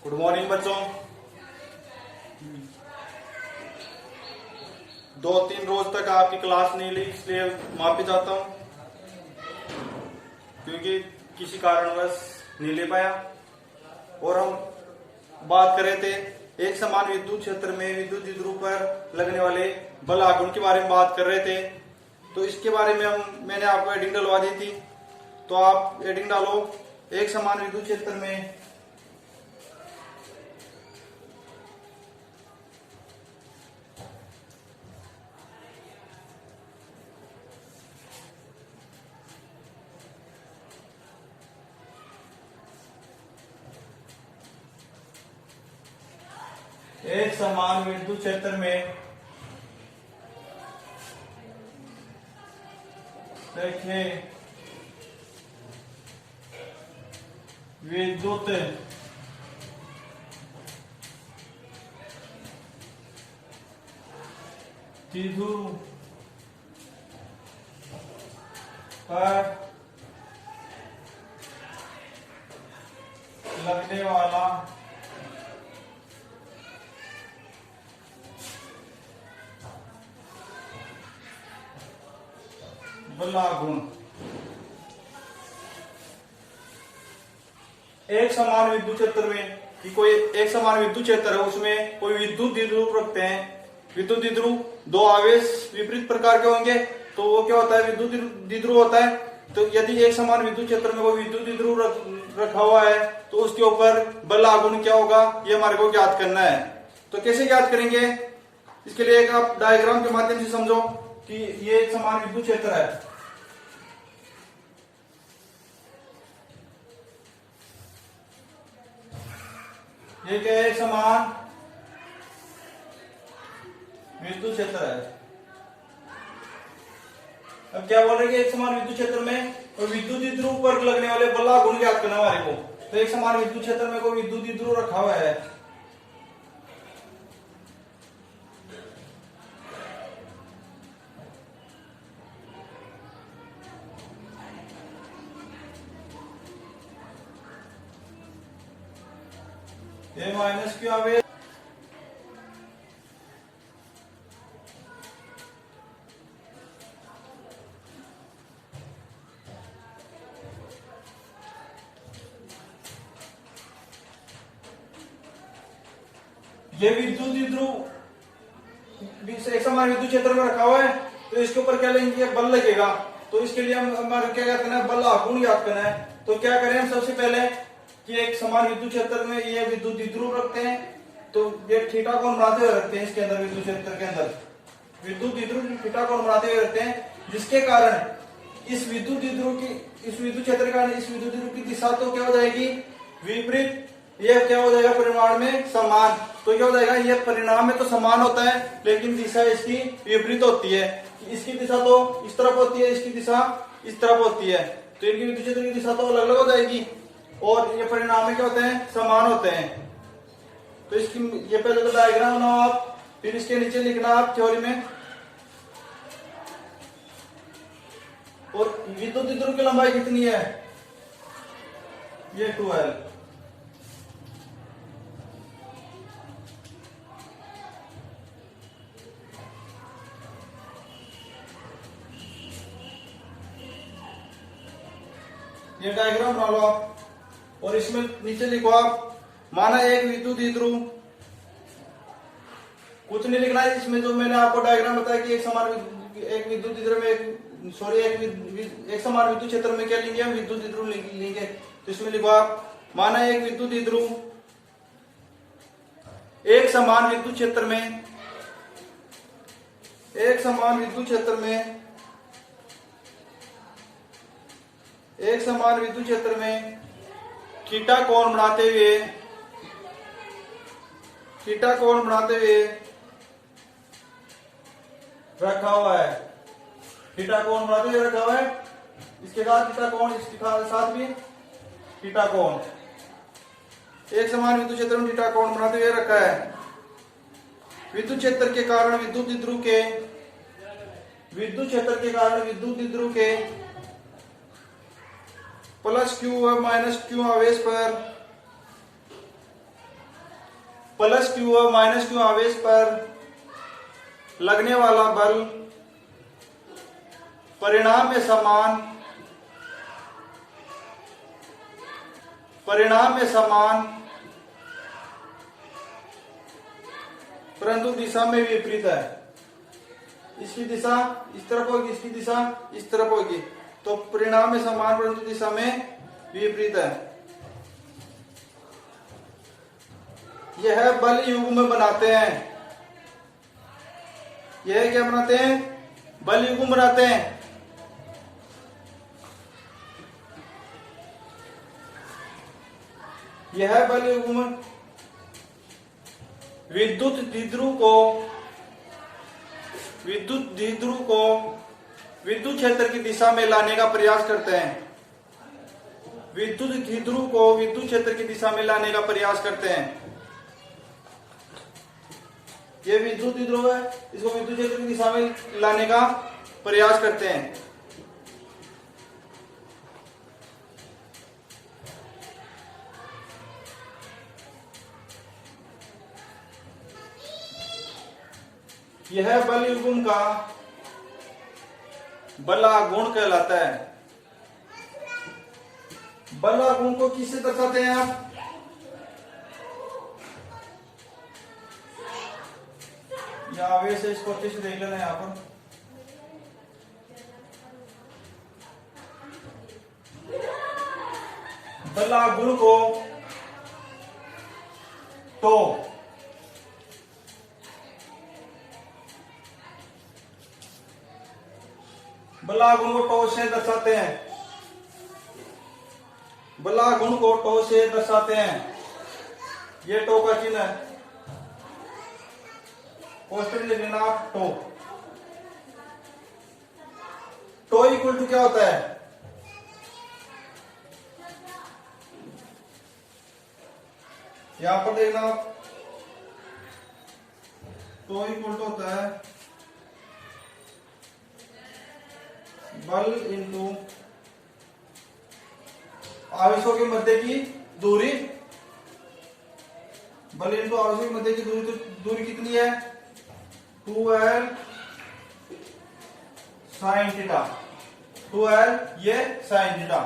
Good morning बच्चों। 2-3 रोज तक आपकी क्लास नहीं ली, इसलिए माफी चाहता हूं, क्योंकि किसी कारणवश नहीं ले पाया। और हम बात कर रहे थे एक समान विद्युत क्षेत्र में विद्युत द्विध्रुव पर लगने वाले बल आघूर्ण के बारे में बात कर रहे थे। तो इसके बारे में मैंने आपको हेडिंग डलवा दी थी, तो आप हेडिंग डालो एक समान विद्युत क्षेत्र में एक समान विद्युत क्षेत्र में देखिए विद्युत द्विध्रुव पर लगने वाला बल आघूर्ण एक समान विद्युत क्षेत्र में कि कोई एक समान विद्युत क्षेत्र है, उसमें कोई विद्युत द्विध्रुव रखते हैं। विद्युत द्विध्रुव दो आवेश विपरीत प्रकार के होंगे, तो वो क्या होता है, विद्युत द्विध्रुव होता है। तो यदि एक समान विद्युत क्षेत्र में कोई विद्युत द्विध्रुव रखा हुआ है, तो उसके ऊपर बल आघूर्ण क्या होगा, ये हमारे को ज्ञात करना है। तो कैसे ज्ञात करेंगे, इसके लिए एक आप डायग्राम के माध्यम से समझो कि ये एक समान विद्युत क्षेत्र है। ये क्या है, एक समान विद्युत क्षेत्र है। अब क्या बोल रहे हैं कि एक समान विद्युत क्षेत्र में कोई विद्युत द्विध्रुव पर लगने वाले बल आघूर्ण ज्ञात करना हमारे को। तो एक समान विद्युत क्षेत्र में कोई विद्युत द्विध्रुव रखा हुआ है, ये माइनस क्यू आवेश ये विद्युत द्विध्रुव एक समान विद्युत क्षेत्र में रखा हुआ है, तो इसके ऊपर क्या लेंगे, बल लगेगा। तो इसके लिए हम हमारे क्या करना है, बल आघूर्ण याद करना है। तो क्या करें हम सबसे पहले कि एक समान विद्युत क्षेत्र में ये विद्युत द्विध्रुव रखते हैं, तो ये थीटा कोण बनाते हुए रखते हैं। इसके अंदर विद्युत क्षेत्र के अंदर विद्युत द्विध्रुव थीटा कोण बनाते हुए रखते हैं, जिसके कारण इस विद्युत द्विध्रुव की इस विद्युत क्षेत्र के कारण इस विद्युत द्विध्रुव की दिशा तो क्या हो जाएगी, विपरीत। यह क्या हो जाएगा, परिमाण में समान। तो क्या हो जाएगा, यह परिणाम में तो समान होता है, लेकिन दिशा इसकी विपरीत होती है। इसकी दिशा तो इस तरफ होती है, इसकी दिशा इस तरफ होती है। तो इनकी विद्युत क्षेत्र की दिशा तो अलग अलग हो जाएगी, और ये परिणाम में क्या होते हैं, समान होते हैं। तो इसकी ये पहले तो डायग्राम बनाओ आप, फिर इसके नीचे लिखना आप थ्योरी में। और विद्युत द्विध्रुव की लंबाई कितनी है, ये 12। ये डायग्राम बना लो आप, और इसमें नीचे लिखो आप, माना एक विद्युत द्विध्रुव, कुछ नहीं लिखना है इसमें, जो मैंने आपको डायग्राम बताया कि एक विद्युत द्विध्रुव में एक समान विद्युत क्षेत्र में क्या लेंगे, हम विद्युत द्विध्रुव लेंगे। तो इसमें लिखो आप, माना एक विद्युत द्विध्रुव एक समान विद्युत क्षेत्र में एक समान विद्युत क्षेत्र में थीटा कोण बनाते हुए रखा हुआ है। थीटा कोण बनाते हुए रखा हुआ है, इसके साथ थीटा कोण, इसके साथ भी थीटा कोण। एक समान विद्युत क्षेत्र में थीटा कोण बनाते हुए रखा है। विद्युत क्षेत्र के कारण विद्युत द्विध्रुव के प्लस क्यू और माइनस क्यू आवेश पर प्लस क्यू और माइनस क्यू आवेश पर लगने वाला बल परिणाम में समान परंतु दिशा में विपरीत है। इसकी दिशा इस तरफ होगी, इसकी दिशा इस तरफ होगी, तो परिणाम में समान परंतु दिशा में विपरीत है। यह बल युग्म बनाते हैं। यह क्या बनाते हैं? बल युग्म बनाते हैं। यह बल युग्म विद्युत द्विध्रुव को विद्युत क्षेत्र की दिशा में लाने का प्रयास करते हैं। विद्युत द्विध्रुव को विद्युत क्षेत्र की दिशा में लाने का प्रयास करते हैं। ये विद्युत द्विध्रुव है, इसको विद्युत क्षेत्र की दिशा में लाने का प्रयास करते हैं। यह बल युग्म का बलागुण कहलाता है। बलागुण को किससे दर्शाते हैं आप? यह आवेश है, इसको अच्छे से देख लेना यहां पर। बलागुण को तो बलागुण को टो से दर्शाते हैं। बलागुण को टो से दर्शाते हैं। ये टो का चिन्ह है, पोस्टर लिख लेना आप, टो। टो इक्वल टू क्या होता है? यहां पर देखना आप, टो इक्वल टू होता है बल इंटू आवेशों के मध्य की दूरी। बल इंटू आवेशों के मध्य की दूरी, तो दूरी कितनी है? 2L sine theta. 2L ये साइन थीटा,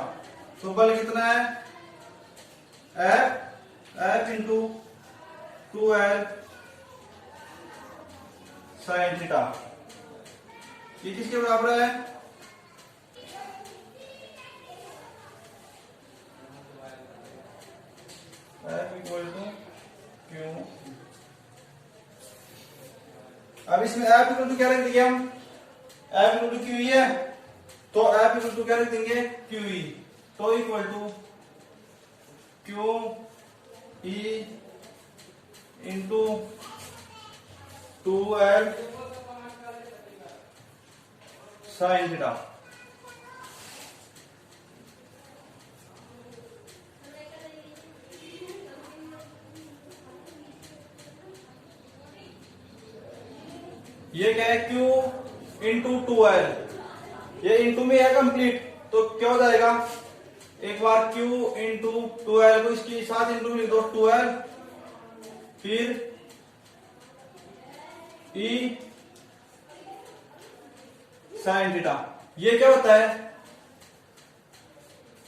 तो बल कितना है? F into 2L sine theta. ये किसके बराबर है? F equal to Q. अब इसमें F इक्वल टू क्या रख देंगे हम? F equal to Q E है, तो F इक्वल टू क्या रख देंगे? Q E. तो equal to Q E into 2L sine theta. ये क्या है? Q into 2L। ये इंटू में है कंप्लीट, तो क्या हो जाएगा? एक बार Q इंटू 2L को इसके साथ इंटू लिख दो, 2L, फिर E साइन थीटा। ये क्या होता है?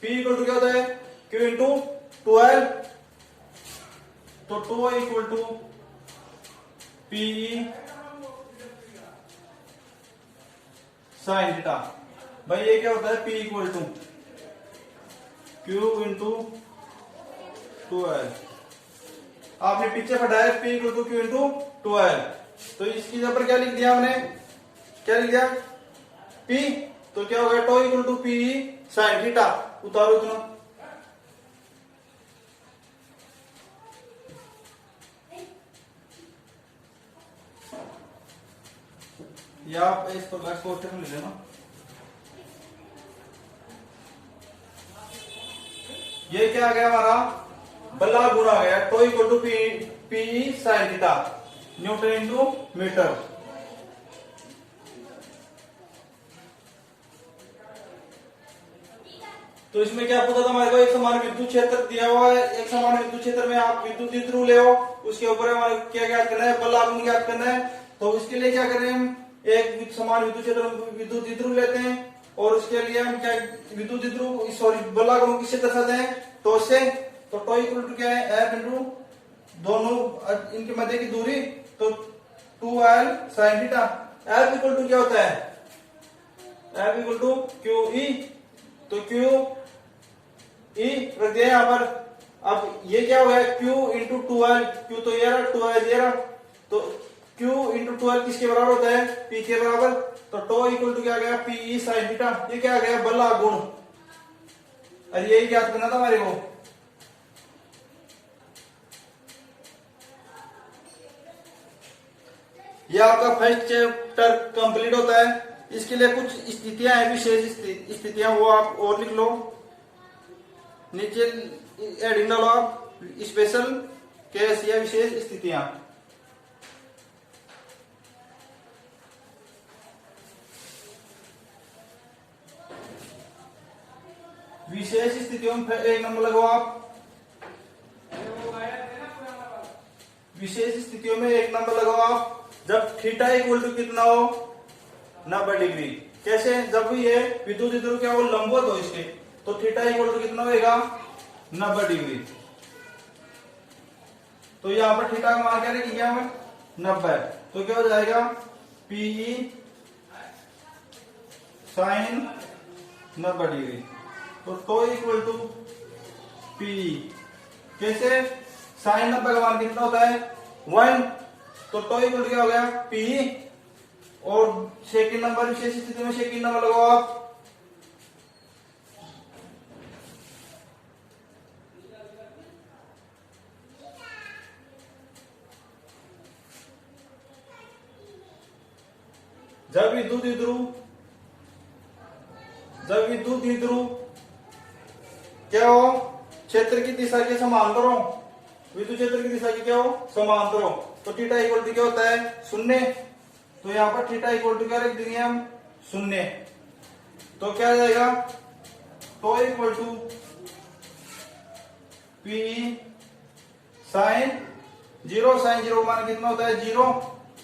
P इक्वल टू क्या होता है? Q इंटू 2L, तो 2 equal to PE sine theta. भाई ये क्या होता है? P equal to Q into 2L। आपने पीछे फटाया P equal to Q into 2L, तो इसकी जगह पर क्या लिख दिया हमने? क्या लिख दिया? P, तो क्या होगा? Tau equal to P sine theta. उतारो इतना, या आप इसको एक्सपोर्टर में ले लेना। ये क्या आ गया हमारा? बलागुण आ गया। Tau equal to P sine theta, newton into metre. तो इसमें क्या पता था हमारे को? एक समान विद्युत क्षेत्र दिया हुआ है, एक समान विद्युत क्षेत्र में आप विद्युत द्विध्रुव ले आओ, उसके ऊपर हमारे क्या ज्ञात करना है, बल आघूर्ण ज्ञात करना है। तो उसके लिए क्या करें, हम एक समान विद्युत क्षेत्र विद्युत द्विध्रुव लेते हैं और उसके लिए हम क्या विद्युत द्विध्रुव सॉरी बल आघूर्ण किससे दर्शाते हैं, टो से। तो टो इक्वल टू क्या है, एफ इंटू दोनों इनके मध्य की दूरी, तो 2l sin theta. F equal to क्या होता है, F equal to Q E, तो क्यू ई रख दिया यहां पर। अब ये क्या हो गया, Q इंटू 2l, क्यू तो ये रहा, 2l ये रहा, तो Q इंटू 2l किसके बराबर होता है, P के बराबर। तो टो इक्वल टू क्या गया, P sin थीटा। ये क्या आ गया, बल आघूर्ण। अरे यही याद करना था हमारे को। ये आपका फर्स्ट चैप्टर कंप्लीट होता है। इसके लिए कुछ स्थितियां हैं, विशेष स्थितियां, वो आप और लिख लो नीचे, एडिंग डालो आप, स्पेशल केस या विशेष स्थितियां। विशेष स्थितियों में एक नंबर लगाओ आप, विशेष स्थितियों में एक नंबर लगाओ आप, जब थीटा इक्वल टू कितना हो, 90 डिग्री। कैसे, जब ये विद्युत द्विध्रुव क्या हो, लंबवत हो इसके, तो थीटा इक्वल टू कितना होगा, 90 डिग्री। तो यहां पर थीटा का मान क्या रखी गया हमें, 90। तो क्या हो जाएगा, पीई साइन 90 डिग्री। तो टो इक्वल टू पी, कैसे, साइन 90 का मान कितना होता है, 1। तो टो इक्वल टू क्या हो गया, पी। और सेकंड नंबर, विशेष स्थिति में सेकंड नंबर लगाओ आप, जब विद्युत द्विध्रुव क्या हो, क्षेत्र की दिशा के समांतर हो, विद्युत क्षेत्र की दिशा की क्या हो, समांतर हो, तो थीटा इक्वल टू क्या होता है, 0। तो यहां पर थीटा इक्वल टू क्या रख देंगे हम, 0। तो क्या आ जाएगा, तो equal to P sine 0, sine 0 मान कितना होता है, 0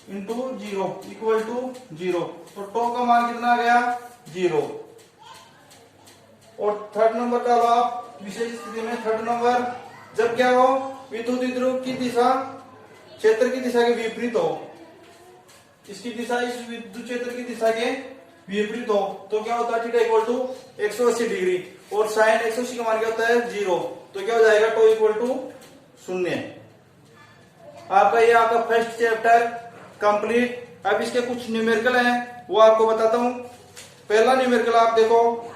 इंटू 0 इक्वल टू 0। तो टो का मान कितना आ गया, 0। और थर्ड नंबर डालो आप, विशेष स्थिति में थर्ड नंबर, जब क्या हो, विद्युत द्विध्रुव की दिशा क्षेत्र की दिशा के विपरीत हो, इसकी दिशा इस विद्युत क्षेत्र की दिशा के विपरीत हो, तो क्या होता है, थीटा इक्वल टू 180 डिग्री। और साइन 180 का मान क्या होता है, 0। तो क्या हो जाएगा, टो इक्वल टू 0। आपका ये आपका फर्स्ट चैप्टर कंप्लीट। अब इसके कुछ न्यूमेरिकल हैं, वो आपको बताता हूं। पहला न्यूमेरिकल आप देखो,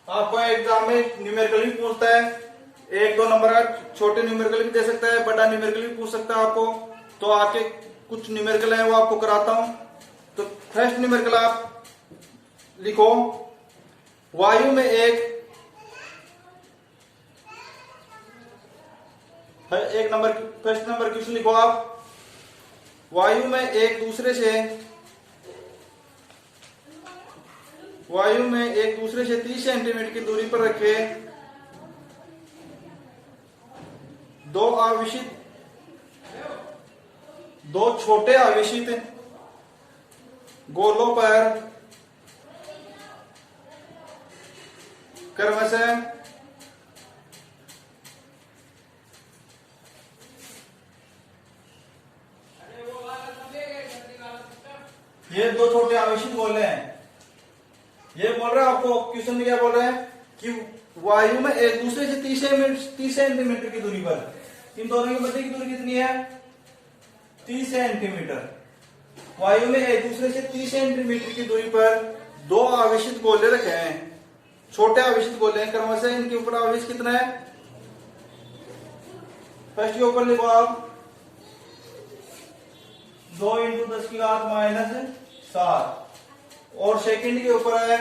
आपको एग्जाम में न्यूमेरिकल भी पूछता है, 1-2 नंबर का छोटे न्यूमेरिकल भी दे सकता है, बड़ा न्यूमेरिकल भी पूछ सकता है आपको। तो आपके कुछ न्यूमेरिकल है वो आपको कराता हूं। तो फर्स्ट न्यूमेरिकल आप लिखो, वायु में एक नंबर, फर्स्ट नंबर क्वेश्चन लिखो आप, वायु में एक दूसरे से 30 सेंटीमीटर की दूरी पर रखे दो छोटे आवेशित गोलों पर क्रमशः ये दो छोटे आवेशित गोले हैं। ये बोल रहा है आपको क्वेश्चन में, क्या बोल रहे हैं कि वायु में एक दूसरे से 30 सेंटीमीटर की दूरी पर, इन दोनों के मध्य की दूरी कितनी है, 30 सेंटीमीटर। वायु में एक दूसरे से 30 सेंटीमीटर की दूरी पर दो आवेशित गोले रखे हैं, छोटे आवेशित गोले हैं क्रमशः। इनके ऊपर आवेश कितना है, फर्स्ट के ऊपर लिखो आप 2 × 10⁻⁷ 7 और सेकंड के ऊपर है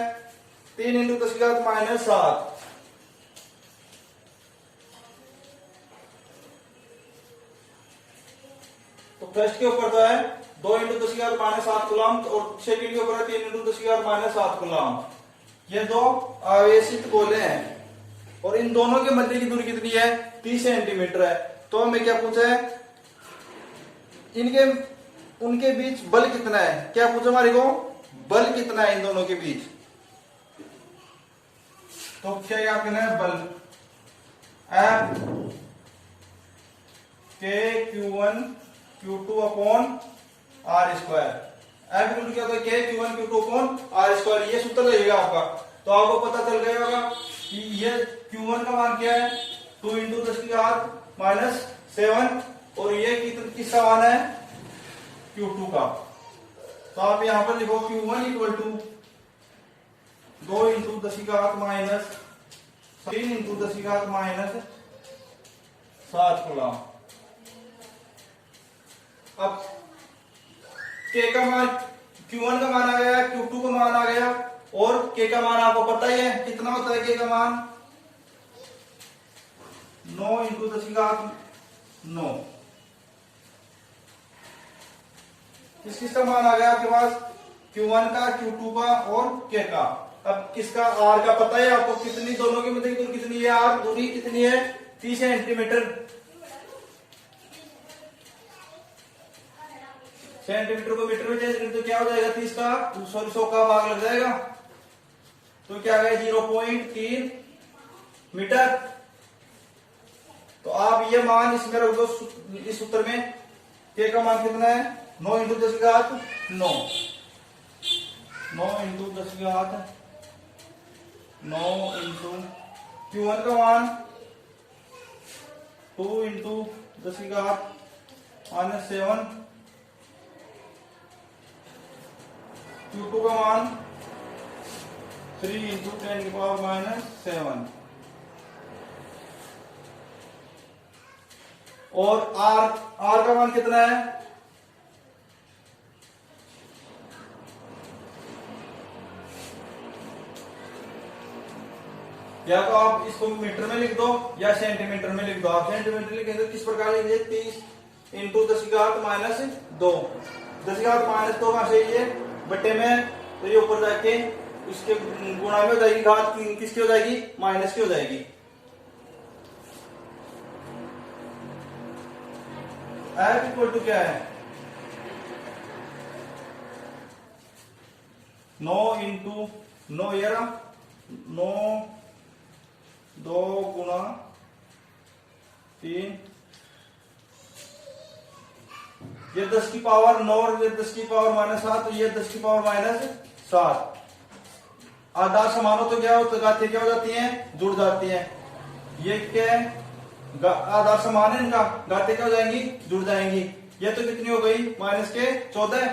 3 इंटू 10 की घात माइनस 7। तो फर्स्ट के ऊपर तो है 2 इंटू 10 की घात माइनस 7 कूलम और सेकंड के ऊपर है 3 इंटू 10 की घात माइनस 7 कूलम। ये दो आवेशित गोले हैं और इन दोनों के मध्य की दूरी कितनी है? 30 सेंटीमीटर है। तो हमें क्या पूछा है? इनके उनके बीच बल कितना है? क्या पूछा हमारे को? बल कितना है इन दोनों के बीच? तो क्या याद करना है? बल F K Q1 Q2 upon R square. F क्या होता है? K Q1 Q2 upon R square. ये सूत्र लगेगा आपका, तो आपको पता चल गया होगा कि ये Q1 का मान क्या है? 2 इंटू 10 की घात माइनस 7 और ये किसका मान है? Q2 का। तो आप यहां पर लिखो Q1 इक्वल टू 2 इंटू 10 की घात माइनस 3 इंटू 10 की घात माइनस 7 कूलम। अब K का मान Q1 का मान आ गया, Q2 का मान आ गया और K का मान आपको पता ही है कितना होता है? K का मान 9 इंटू 10 की घात 9। किसका मान आ गया आपके पास? Q1 का, Q2 का और K का। अब किसका? R का पता है आपको कितनी, दोनों की मध्य की दूरी कितनी है? R दूरी कितनी है? 30 सेंटीमीटर। सेंटीमीटर को मीटर में चेंज करें तो क्या हो जाएगा? 30 का सॉरी 100 का भाग लग जाएगा, तो क्या आ गया? 0.3 मीटर। तो आप ये मान इसमें रख दो इस सूत्र में। K का मान कितना है? 9 इंटू 10 की घात 9। 9 इंटू 10 की घात 9 इंटू Q1 का मान 2 इंटू 10 की घात माइनस 7। Q2 का मान 3 इंटू 10 की पावर माइनस 7 और R का मान कितना है? या तो आप इसको मीटर में लिख दो या सेंटीमीटर में लिख दो। आप सेंटीमीटर लिखेंगे तो किस प्रकार लिखिए? 30 इंटू 10 की घात माइनस 2। 10 की घात माइनस 2 कहां से? ये बट्टे में, तो ये ऊपर जाके इसके गुणा में हो जाएगी, घात किसकी हो जाएगी? माइनस की हो जाएगी। F इक्वल टू क्या है? 9 इंटू 9 9 2 गुणा 3, ये 10 की पावर 9 और ये 10 की पावर माइनस 7, तो ये 10 की पावर माइनस 7। आधार समान हो तो क्या हो? तो घातें क्या हो जाती हैं? जुड़ जाती हैं। ये क्या है? आधार समान है इनका, घातें क्या हो जाएंगी? जुड़ जाएंगी। ये तो कितनी हो गई? माइनस के 14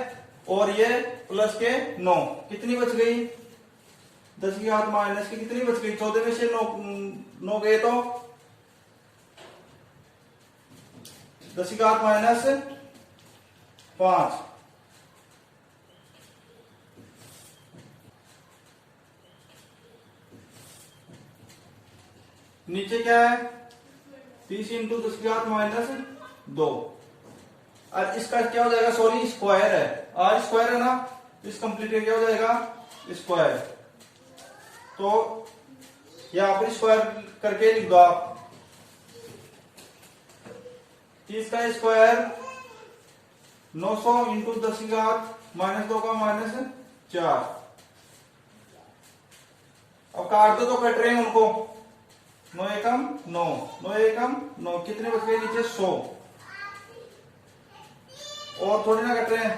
और ये प्लस के 9। कितनी बच गई? 10 की घात माइनस की कितनी बच गई? 14 में से 9 गए तो 10 की घात माइनस 5। नीचे क्या है? 30 इंटू 10 की घात माइनस 2 और इसका क्या हो जाएगा? सॉरी स्क्वायर है, आर स्क्वायर है ना, इस कंप्लीट क्या हो जाएगा? स्क्वायर। तो यहां पर स्क्वायर करके लिख दो आप। 30 का स्क्वायर 900 इंटू 10 की घात माइनस 2 का माइनस 4। अब काट दो तो कट रहे हैं उनको। 9 एकम 9, 9 एकम 9, कितने बच गए नीचे? 100। और थोड़ी ना कट रहे हैं,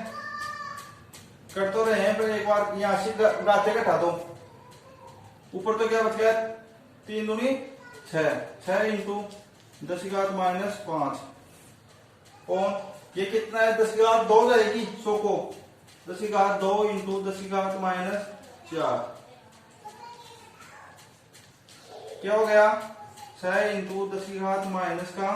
कट तो रहे हैं, पर एक बार यहां से गाते घटा दो। ऊपर तो क्या बच गया? 3 दूनी 6, 6 इंटू 10 की घात माइनस 5 कौन? ये कितना है? 10 की घात 2 जाएगी 100 को। 10 की घात 2 इंटू 10 की घात माइनस 4 क्या हो गया? 6 इंटू 10 की घात माइनस का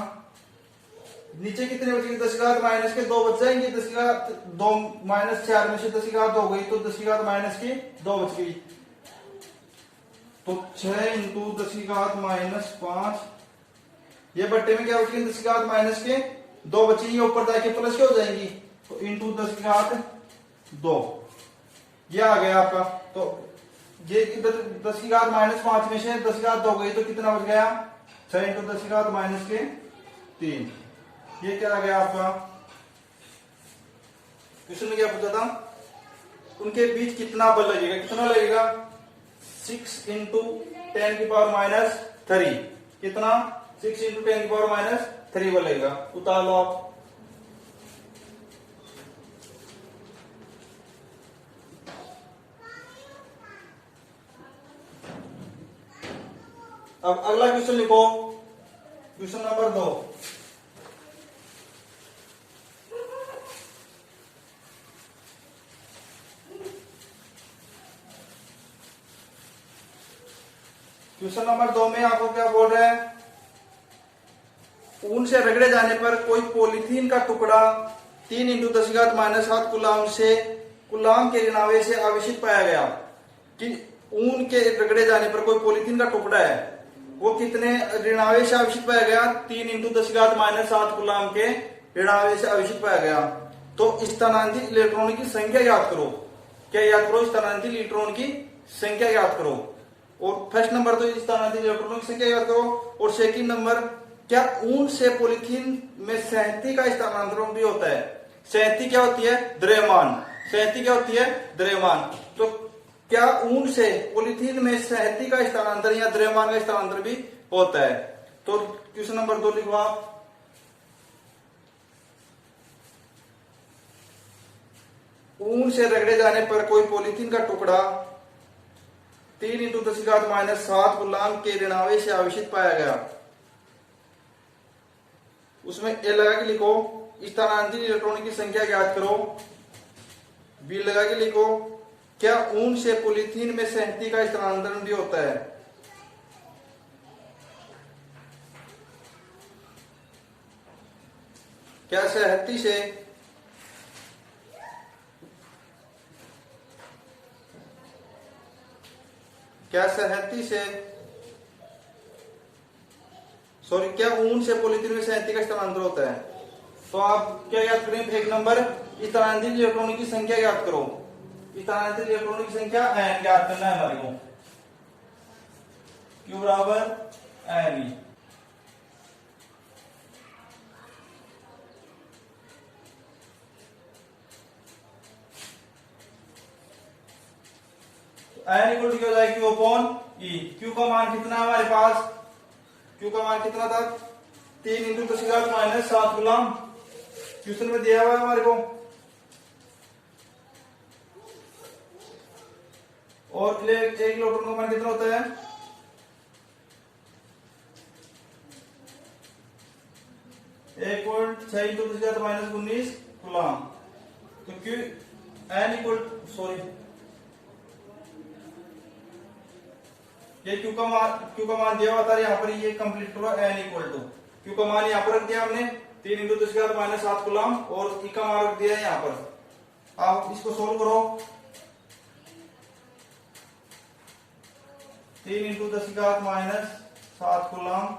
नीचे कितने बचेंगे, 10 की घात माइनस के 2 बच जाएंगे, 10 की घात 2 माइनस 4 में से 10 की घात 2 हो गई, तो 10 की घात माइनस की 2 बच गई। तो 6 इंटू 10 की घात माइनस 5, ये बट्टे में क्या बचेंगे, 10 की घात माइनस के 2 बचेंगे, ऊपर जाके प्लस क्या हो जाएंगी, तो इंटू 10 की घात 2, ये आ गया आपका। तो ये 10 की घात माइनस 5 में से 10 की घात 2 गई, तो कितना बच गया, 6 इंटू 10 की घात माइनस के 3। ये क्या आ गया आपका, क्वेश्चन में क्या पूछा था, उनके बीच कितना बल लगेगा, कितना लगेगा, 6 इंटू 10 की पावर माइनस 3, कितना, 6 इंटू 10 की पावर माइनस 3 बल लगेगा। उतार लो आप। अब अगला क्वेश्चन लिखो, क्वेश्चन नंबर 2। क्वेश्चन नंबर 2 में आपको क्या बोल रहे हैं, ऊन से रगड़े जाने पर कोई पॉलीथीन का टुकड़ा 3 इंटू 10 की घात माइनस 7 कुलाम के ऋणावेश से आवेशित पाया गया। कि ऊन के रगड़े जाने पर कोई पॉलीथीन का टुकड़ा है, वो कितने ऋणावेश से आवेशित पाया गया, 3 इंटू 10 की घात माइनस 7 कुलाम के ऋणावेश से आवेशित पाया गया। तो स्थानांतरित इलेक्ट्रॉन की संख्या याद करो। क्या याद करो, स्थानांतरित इलेक्ट्रॉन की संख्या याद करो। और फर्स्ट नंबर तो स्थानांतरित इलेक्ट्रॉनों की संख्या याद करो, और सेकंड नंबर क्या ऊन से पॉलीथीन में सहती का स्थानांतरण भी होता है। सहती क्या होती है, द्रव्यमान। सहती क्या होती है, द्रव्यमान। तो क्या ऊन से पॉलीथीन में सहती का स्थानांतरण या द्रव्यमान का स्थानांतरण भी होता है। तो क्वेश्चन नंबर 2 लिखो आप। ऊन से रगड़े जाने पर कोई पॉलीथीन का टुकड़ा 3 इंटू 10 की घात माइनस 7 गुलाम के ऋणावेश से आवेशित पाया गया। उसमें ए लगा के लिखो, स्थानांतरित इलेक्ट्रॉन की संख्या ज्ञात करो। बी लगा के लिखो, क्या ऊन से पॉलीथीन में सहती का स्थानांतरण भी होता है। क्या सहती से क्या ऊन से पॉलीथीन में सहती का स्थानांतरण होता है। तो आप क्या याद करें, एक नंबर स्थानांतरित इलेक्ट्रॉनों की संख्या याद करो। स्थानांतरित इलेक्ट्रॉनों की संख्या n याद करना है हमारे को, Q बराबर n। n इक्वल टू क्या हो जाएगा, Q अपॉन E। Q का मान कितना है हमारे पास, Q का मान कितना था, 3 इंटू 10 की घात माइनस 7 गुलाम। क्वेश्चन में दिया हुआ है हमारे को। और एक इलेक्ट्रॉन का मान कितना होता है, 1.6 इंटू 10 की घात माइनस 19 गुलाम। तो Q n इक्वल ये Q का मान दिया हुआ था यहाँ पर, ये कंप्लीट करो। n इक्वल टू Q का मान यहाँ पर रख दिया हमने 3 इंटू 10 की घात माइनस 7 गुलाम, और E का मान रख दिया है यहाँ पर। आप इसको सोल्व करो, 3 इंटू 10 की घात माइनस 7 गुलाम,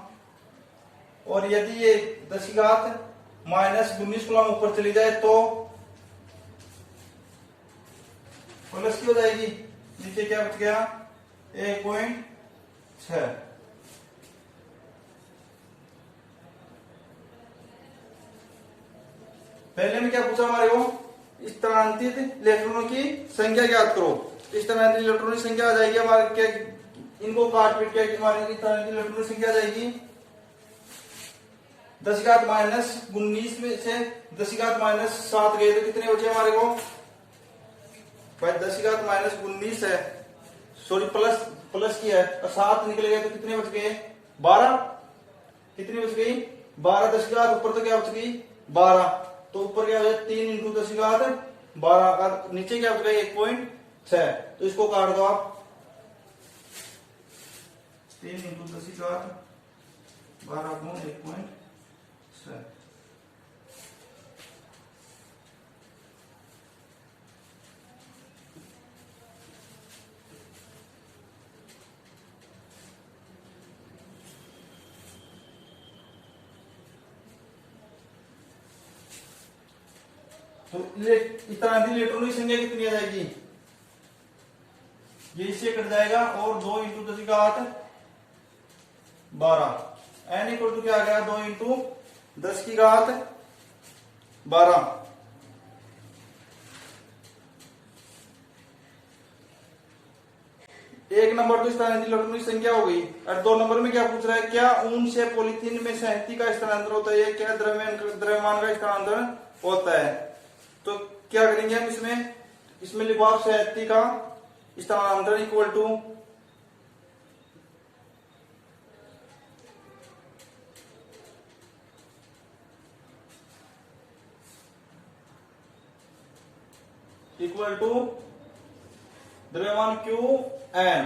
और यदि ये 10 की घात माइनस 19 गुलाम ऊपर चली जाए तो प्लस की हो जाएगी। नीचे क्या बच गया, 1.6। पहले में क्या पूछा हमारे को, स्थानांतरित इलेक्ट्रॉनों की संख्या ज्ञात करो। स्थानांतरित इलेक्ट्रॉनों की संख्या आ जाएगी हमारे, क्या इनको काट पीट के हमारी स्थानांतरित इलेक्ट्रॉनों की संख्या आ जाएगी 10 की घात माइनस 19 में से 10 की घात माइनस 7 गए तो कितने बचे हमारे को भाई, 10 की घात माइनस 19 है, सॉरी प्लस की है, और 7 निकल गए तो कितने बच गए, 12। कितनी बच गई, 12। 10 की घात ऊपर तो क्या बच गई, 12। तो ऊपर क्या हो जाए, 3 इंटू 10 की घात 12 का, नीचे क्या बच गई 1.6। तो इसको काट दो आप, 3 इंटू 10 की घात 12 1.6। तो इतना इलेक्ट्रॉनिक संख्या कितनी आ जाएगी, ये इससे कट जाएगा और 2 इंटू 10 का घात 12 एन इक्वल टू क्या आ गया 2 इंटू 10 की घात 12। एक नंबर तो स्थानांतरित इलेक्ट्रॉनिक संख्या हो गई। और 2 नंबर में क्या पूछ रहा है, क्या ऊन से पॉलीथीन में शक्ति का स्थानांतरण होता है, क्या द्रव्यमान का स्थानांतरण होता है। तो क्या करेंगे हम इसमें लिखो आप शक्ति का स्थानांतरण इक्वल टू द्रव्यमान क्यू एन।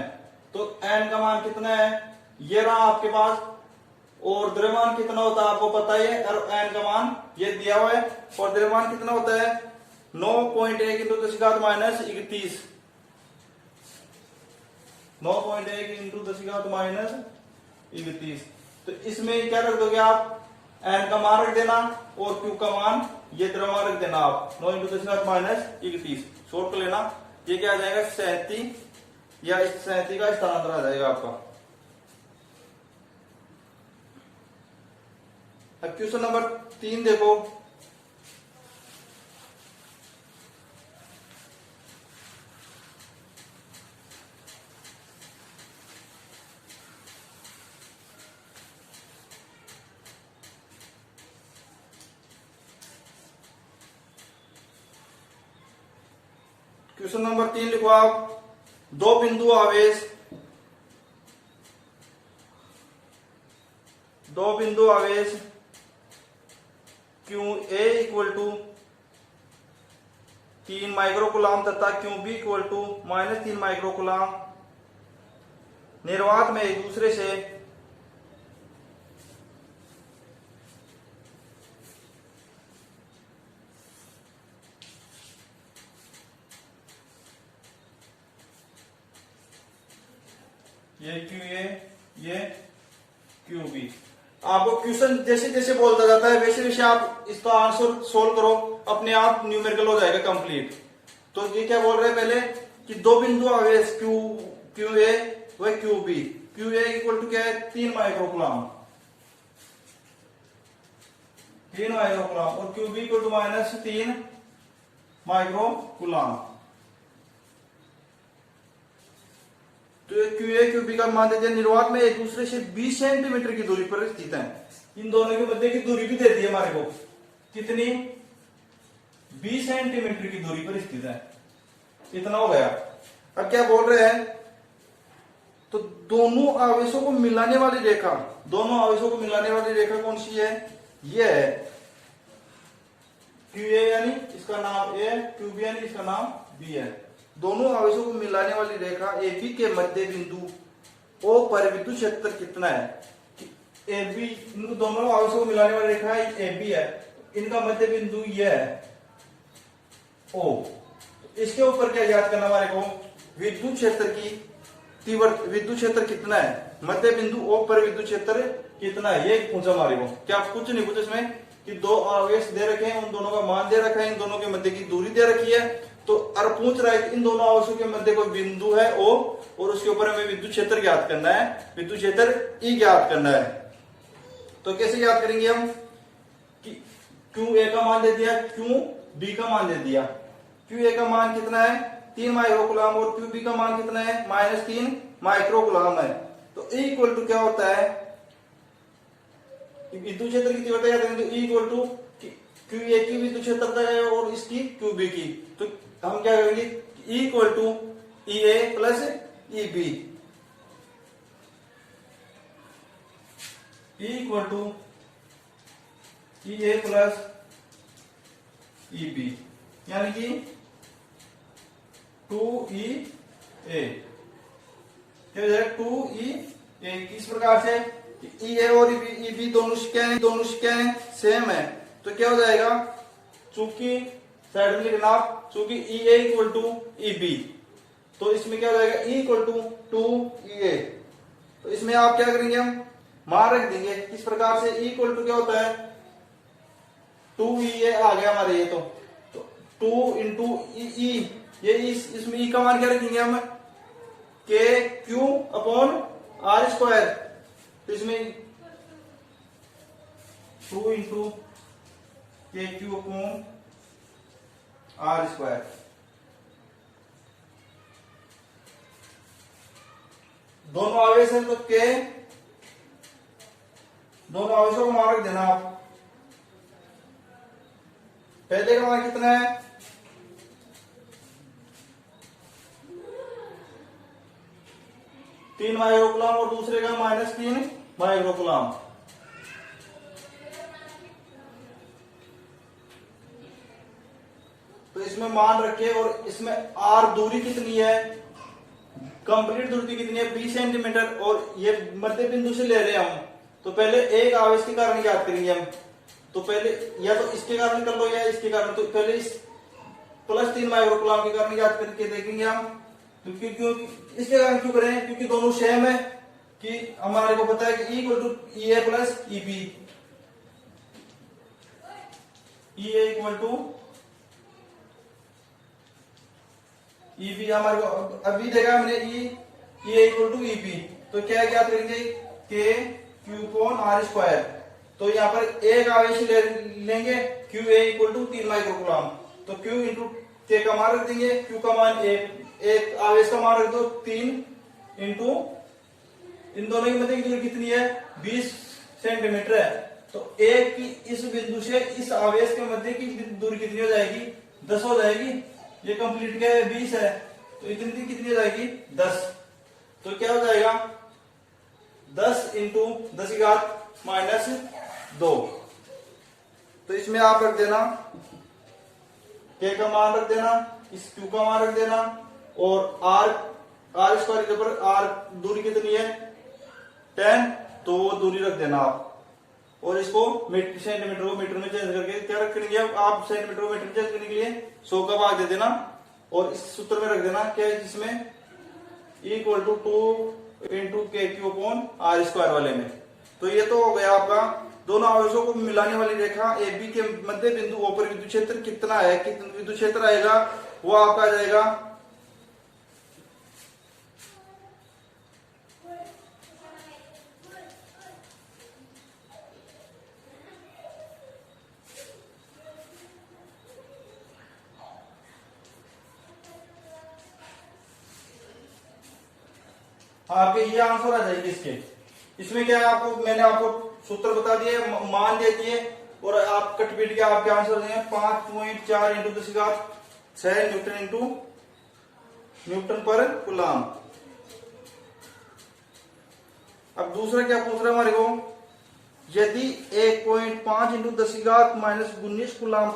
तो एन का मान कितना है, ये रहा आपके पास, और द्रव्यमान कितना होता है आपको पता है, और एन का मान ये दिया हुआ है, और द्रव्यमान कितना होता है 9.1 इंटू 10 का माइनस 31, 9.1 इंटू 10 का माइनस 31। तो इसमें क्या रख दोगे आप, एन का मान रख देना और क्यू का मान ये द्रव्यमान रख देना आप 9 इंटू 10 का माइनस 31, शॉर्ट कर लेना। ये क्या आ जाएगा 37, या इस 37 का स्थानांतरण आ जाएगा आपका। अब क्वेश्चन नंबर 3 देखो, क्वेश्चन नंबर 3 लिखो आप, दो बिंदु आवेश Q A equal to 3 microcoulomb तथा Q B equal to -3 microcoulomb निर्वात में एक दूसरे से ये क्यू ए ये क्यू बी। आपको क्वेश्चन जैसे जैसे बोलता जाता है वैसे वैसे आप इसका आंसर सोल्व करो, अपने आप न्यूमेरिकल हो जाएगा कंप्लीट। तो ये क्या बोल रहे हैं पहले कि दो बिंदु आवेश क्यू ए व Q B, Q A equal to क्या है 3 माइक्रोकुलाम, 3 माइक्रोकुलाम, और Q B equal to -3 microcoulomb. तो क्यू ए क्यू बी का मान दे दिया, निर्वात में एक दूसरे से 20 सेंटीमीटर की दूरी पर स्थित है। इन दोनों के मध्य की दूरी भी दे दी है हमारे को, कितनी 20 सेंटीमीटर की दूरी पर स्थित है, इतना हो गया। अब क्या बोल रहे हैं, तो दोनों आवेशों को मिलाने वाली रेखा, दोनों आवेशों को मिलाने वाली रेखा कौन सी है, ये है क्यू ए यानी इसका नाम ए, क्यू बी यानी इसका नाम बी है। दोनों आवेशों को मिलाने वाली रेखा ए बी के मध्य बिंदु ओ पर विद्युत क्षेत्र कितना है। ए बी, इन दोनों आवेशों को मिलाने वाली रेखा ए बी है, इनका मध्य बिंदु यह है ओ। इसके ऊपर क्या याद करना हमारे को, विद्युत क्षेत्र की तीव्रता, विद्युत क्षेत्र कितना है, मध्य बिंदु ओ पर विद्युत क्षेत्र कितना है, ये पूछा हमारे को। क्या कुछ नहीं पूछा इसमें कि दो आवेश दे रखे हैं, उन दोनों का मान दे रखा है, इन दोनों के मध्य की दूरी दे रखी है, तो और पूछ रहा है कि इन दोनों आवेशों के मध्य कोई बिंदु है ओ, और उसके ऊपर हमें विद्युत क्षेत्र ज्ञात करना है, विद्युत क्षेत्र ई ज्ञात करना है। तो कैसे ज्ञात करेंगे हम कि क्यू ए का मान दे दिया, क्यू बी का मान दे दिया। क्यू ए का मान कितना है 3 माइक्रोकुलाम, और क्यू बी का मान कितना है -3 माइक्रोकुलाम है। तो ई इक्वल टू क्या होता है, विद्युत क्षेत्र की तीव्रता याद करेंगे, तो E equal to Q A की विद्युत क्षेत्रता है और इसकी क्यू बी की। तो हम क्या करेंगे, E equal to E A plus E B, E equal to E A plus E B, यानी कि 2E A, क्या हो जाएगा 2E A। किस प्रकार से ई ए और ई बी दोनों क्या है सेम है, तो क्या हो जाएगा, चूंकि साइड में लिखना आप, चूंकि ई ए इक्वल टू ई बी, तो इसमें क्या हो जाएगा ई इक्वल टू 2E A। तो इसमें आप क्या करेंगे, हम मान रख देंगे किस प्रकार से, ई इक्वल टू क्या होता है 2E A आ गया हमारे ये, तो 2 इंटू ई, ये इसमें ई का मान क्या रखेंगे हम, के क्यू अपॉन आर स्क्वायर। तो इसमें 2 इंटू के क्यू अपॉन आर स्क्वायर। दोनों आवेश है तो के, दोनों आवेशों को मान रख देना आप। पहले का मान कितना है, 3 माइक्रोकुलाम और दूसरे का -3 माइक्रोकुलाम। तो इसमें मान रखे और इसमें आर दूरी कितनी है, कंप्लीट दूरी कितनी है 20 सेंटीमीटर, और ये मध्य बिंदु से ले रहे हैं हम। तो पहले एक आवेश के कारण याद करेंगे हम। तो पहले या तो इसके कारण कर लो या इसके कारण, तो पहले इस +3 माइक्रोकुलाम के कारण याद करके देखेंगे हम। क्योंकि इसके कारण क्यों करें, क्योंकि दोनों सेम है, कि हमारे को पता है कि E = EA + EB, EA = EB हमारे को अभी देखा हमने EA = EB। तो क्या याद करेंगे, K Q upon R square. तो यहाँ पर एक आवेश लेंगे QA = 3 माइक्रोकुलाम, तो Q इंटू K का मान रख देंगे, Q का मान एक आवेश का मान रख दो 3 इंटू इन दोनों की मध्य की दूरी कितनी है 20 सेंटीमीटर है। तो एक की इस बिंदु से इस आवेश के मध्य की दूरी कितनी हो जाएगी, 10 हो जाएगी। ये कंप्लीट क्या है 20 है, तो इतनी कितनी हो जाएगी 10। तो क्या हो जाएगा 10 इंटू 10⁻²। तो इसमें आप रख देना K का मान रख देना, इस Q का मान रख देना, और R स्क्वायर के ऊपर R दूरी कितनी है 10, तो वो दूरी रख देना आप। और इसको सेंटीमीटर को मीटर में चेंज करके क्या रख करेंगे आप सेंटीमीटर को मीटर में चेंज करने के लिए 100 का भाग दे देना, और इस सूत्र में रख देना क्या है, जिसमें E = 2 इंटू के क्यू अपॉन आर स्क्वायर वाले में। तो ये तो हो गया आपका दोनों आवेशों को मिलाने वाली रेखा AB के मध्य बिंदु O पर विद्युत क्षेत्र कितना है, कितना विद्युत क्षेत्र आएगा, वो आपका आ जाएगा आपके, ये आंसर आ जाएगी इसके। इसमें क्या है, आपको मैंने आपको सूत्र बता दिए, मान दे दिए, और आप कटपीट के आपके आंसर देंगे 5.4 इंटू 10⁶ न्यूटन इंटू न्यूटन पर कूलाम। अब दूसरा क्या पूछ रहा है हमारे को, यदि 1.5 इंटू 10⁻⁻19 कूलाम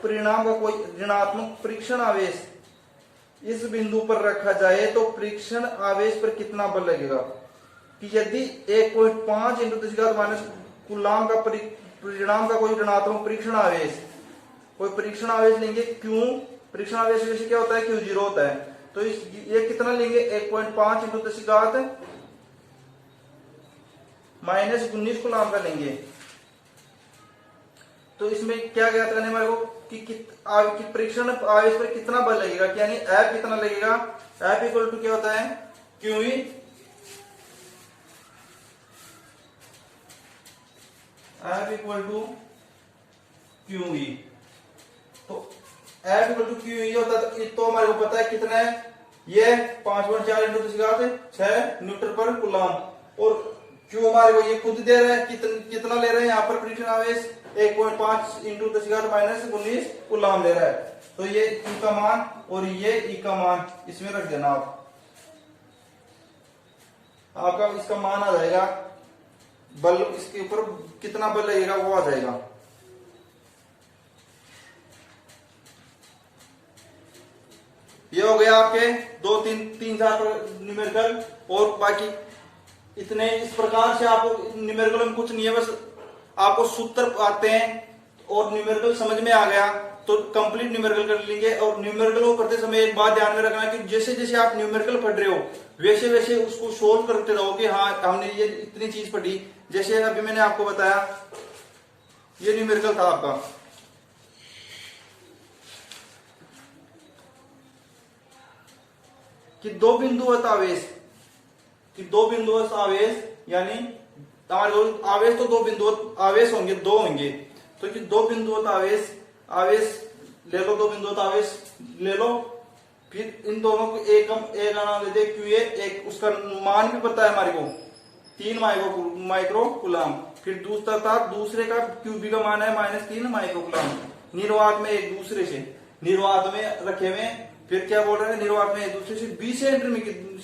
परिणाम का कोई ऋणात्मक परीक्षण आवेश इस बिंदु पर रखा जाए तो परीक्षण आवेश पर कितना बल लगेगा। कि यदि 1.5 इंटू 10⁻⁻⁰ कूलाम का परिणाम का कोई ऋणात्मक परीक्षण आवेश, कोई परीक्षण आवेश लेंगे, क्यों परीक्षण आवेश वैसे क्या होता है, Q0 होता है। तो ये कितना लेंगे 1.5 इंटू 10⁻⁻19 कूलाम का लेंगे। तो इसमें क्या ज्ञात करने हमारे को कि परीक्षण आवेश पर कितना बल लगेगा, यानी F कितना लगेगा। F = क्या होता है QE F = QE। तो F = QE होता है, तो हमारे को पता है कितना है, ये 5.4 इंटू 10⁶ न्यूटन पर कूलाम, और Q हमारे को ये खुद दे रहा है, कितना ले रहे हैं यहाँ पर परीक्षण आवेश 1.5 इंटू 10⁻⁻19 कूलाम ले रहा है। तो ये Q का मान और ये E का मान इसमें रख देना आप, आपका इसका मान आ जाएगा, बल इसके ऊपर कितना बल लगेगा वो आ जाएगा। ये हो गया आपके 2-3-4 न्यूमेरिकल, और बाकी इतने इस प्रकार से आपको न्यूमेरिकल में कुछ नहीं है, बस आपको सूत्र आते हैं और न्यूमेरिकल समझ में आ गया तो कंप्लीट न्यूमेरिकल कर लेंगे। और न्यूमेरिकल को करते समय एक बात ध्यान में रखना कि जैसे जैसे आप न्यूमेरिकल पढ़ रहे हो वैसे वैसे उसको सोल्व करते रहो कि हाँ हमने ये इतनी चीज पढ़ी। जैसे अभी मैंने आपको बताया ये न्यूमेरिकल था आपका, कि दो बिंदुवत आवेश, कि दो बिंदुवत आवेश, यानी आवेश तो दो बिंदुवत आवेश होंगे, दो होंगे, तो कि दो बिंदुवत आवेश, आवेश ले लो, दो बिंदुवत आवेश ले लो, फिर इन दोनों को एक नाम लेते क्यू ए, एक उसका मान भी पता है हमारे को 3 माइक्रो कुलाम, फिर दूसरा था, दूसरे का क्यू बी का मान है -3 माइक्रो कुलाम, निर्वात में एक दूसरे से, निर्वात में रखे हुए, फिर क्या बोल रहे हैं, निर्वात में एक दूसरे से 20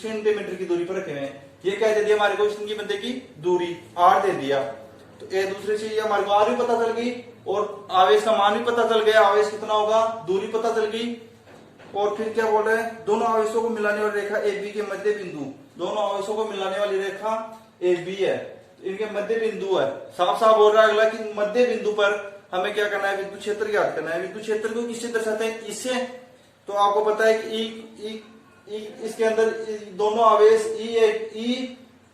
सेंटीमीटर की दूरी पर रखे हुए हैं। ये क्या दे दिया हमारे को, इनकी बंदे की दूरी r दे दिया, तो एक दूसरे से ये हमारे को r भी पता चल गई और आवेश का मान भी पता चल गया, आवेश कितना होगा, दूरी पता चल गई। और फिर क्या बोल रहे हैं, दोनों आवेशों को मिलाने वाली रेखा ए बी के मध्य बिंदु, दोनों आवेशों को मिलाने वाली रेखा ए बी है, तो इनके मध्य बिंदु है। साफ साफ बोल रहा है अगला कि मध्य बिंदु पर हमें क्या करना है, विद्युत क्षेत्र ज्ञात करना है। विद्युत क्षेत्र को किससे दर्शाते हैं, इससे। तो आपको पता है कि इसके अंदर दोनों आवेश ई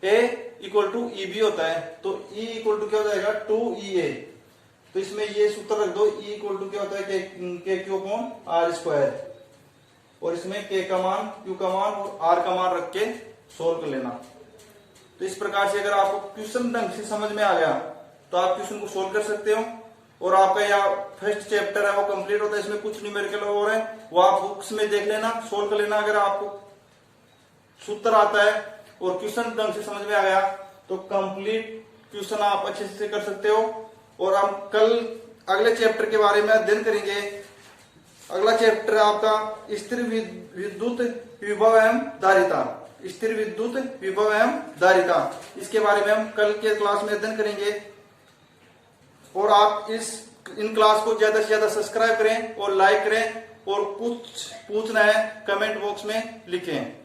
ए इक्वल टू ई बी होता है, तो ई इक्वल टू क्या हो जाएगा 2EA, तो इसमें ये सूत्र रख दो, ई इक्वल टू क्या होता है के क्यू अपॉन आर स्क्वायर, और इसमें के का मान, क्यू का मान और आर का मान रख के सोल्व कर लेना। तो इस प्रकार से अगर आपको क्वेश्चन ढंग से समझ में आ गया तो आप क्वेश्चन को सोल्व कर सकते हो, और आपका यह फर्स्ट चैप्टर है वो कंप्लीट होता है, इसमें कुछ न्यूमेरिकल और है वो आप बुक्स में देख लेना, सोल्व कर लेना। अगर आपको सूत्र आता है और क्वेश्चन ढंग से समझ में आ गया तो कंप्लीट क्वेश्चन आप अच्छे से कर सकते हो। और हम कल अगले चैप्टर के बारे में अध्ययन करेंगे। अगला चैप्टर आपका स्थिर विद्युत विभव एवं धारिता, स्थिर विद्युत विभव एवं धारिता, इसके बारे में हम कल के क्लास में अध्ययन करेंगे। और आप इन क्लास को ज्यादा से ज्यादा सब्सक्राइब करें और लाइक करें, और कुछ पूछना है कमेंट बॉक्स में लिखें।